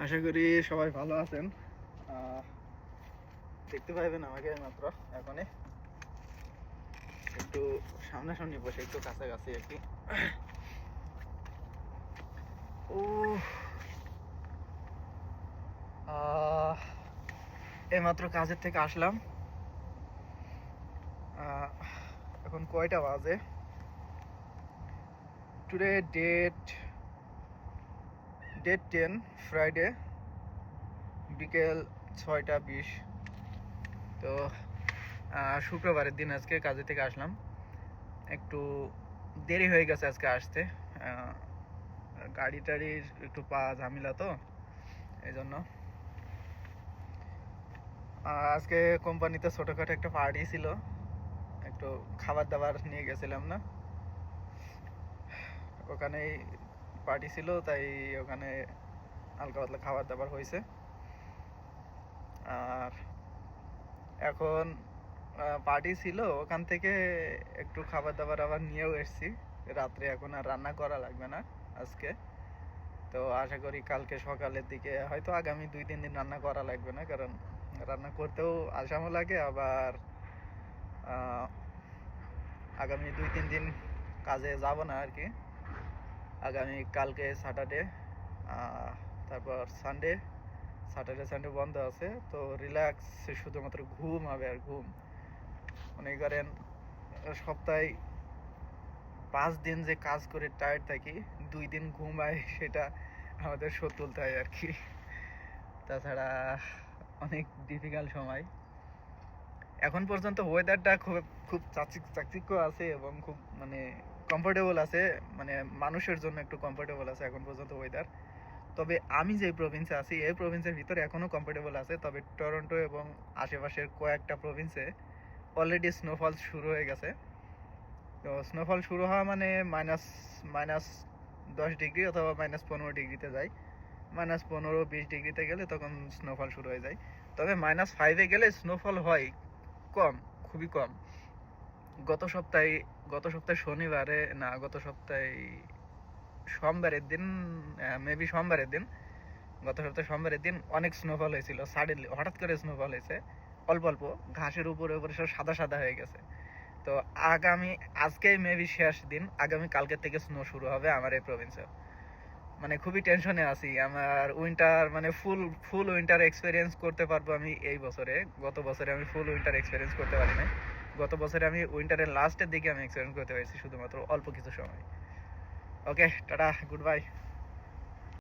আশা করি সবাই ভালো আছেন। দেখতে পাইবেন আমাকে মাত্র এখনই একটু সামনাসামনি বসে একটু কাছাকাছি আর কি। ও এইমাত্র কাজের থেকে আসলাম। এখন কয়টা বাজে? টুডে ডেট 10 ফ্রাইডে, বিকেল 6টা 20। তো শুক্রবারের দিন আজকে কাজে থেকে আসলাম, একটু দেরি হয়ে গেছে আজকে আসতে। গাড়ি টাড়ির একটু ঝামেলা, তো এই জন্য আজকে কোম্পানিতে ছোটোখাটো একটা পার্টি ছিল, একটু খাবার দাবার নিয়ে গেছিলাম না, ওখানেই পার্টি ছিল, তাই ওখানে হালকা পাতলা খাবার দাবার হয়েছে। আর এখন পার্টি ছিল, ওখান থেকে একটু খাবার দাবার আবার নিয়েও এসেছি রাত্রে। এখন আর রান্না করা লাগবে না আজকে। তো আশা করি কালকে সকালের দিকে, হয়তো আগামী 2-3 দিন রান্না করা লাগবে না, কারণ রান্না করতেও আসামও লাগে। আবার আগামী 2-3 দিন কাজে যাব না আর কি। আগামী কালকে স্যাটারডে, তারপর স্যাটারডে বন্ধ আছে। তো রিল্যাক্স, শুধুমাত্র ঘুম হবে আর ঘুম। মনে করেন সপ্তাহে 5 দিন যে কাজ করে টায়ার্ড থাকি, 2 দিন ঘুমাই, সেটা আমাদের শোধ তুলতে হয় আর কি। তাছাড়া অনেক ডিফিকাল্ট সময়। এখন পর্যন্ত ওয়েদারটা খুব চাকচিক্য আছে এবং খুব মানে কমফোর্টেবল আছে, মানে মানুষের জন্য একটু কমফোর্টেবল আছে এখন পর্যন্ত ওয়েদার। তবে আমি যে প্রভিন্সে আছি, এই প্রভিন্সের ভিতরে এখনও কমফোর্টেবল আছে। তবে টরন্টো এবং আশেপাশের কয়েকটা প্রভিন্সে অলরেডি স্নোফল শুরু হয়ে গেছে। তো স্নোফল শুরু হওয়া মানে -10 ডিগ্রি অথবা -15 ডিগ্রিতে যায়। -15-20 ডিগ্রিতে গেলে তখন স্নোফল শুরু হয়ে যায়। তবে -5-এ গেলে স্নোফল হয় কম, খুবই কম। গত সপ্তাহে শনিবারে না, গত সপ্তাহে সোমবারের দিন, মেবি সোমবারের দিন, গত সপ্তাহে সোমবারের দিন অনেক স্নোফল হয়েছিল। সাডেনলি হঠাৎ করে স্নোফল হয়েছে, অল্প অল্প ঘাসের উপরে সব সাদা সাদা হয়ে গেছে। তো আজকেই মেবি শেষ দিন, আগামী কালকের থেকে স্নো শুরু হবে আমার এই প্রভিন্সে। মানে খুবই টেনশনে আছি। আমার উইন্টার মানে ফুল উইন্টার এক্সপিরিয়েন্স করতে পারবো আমি এই বছরে। গত বছরে আমি ফুল উইন্টার এক্সপিরিয়েন্স করতে পারি নাই। গত বছরে আমি উইন্টারের লাস্টের দিকে আমি এক্সপিরিয়েন্স করতে পেরেছি, শুধুমাত্র অল্প কিছু সময়। ওকে, টাটা, গুড বাই।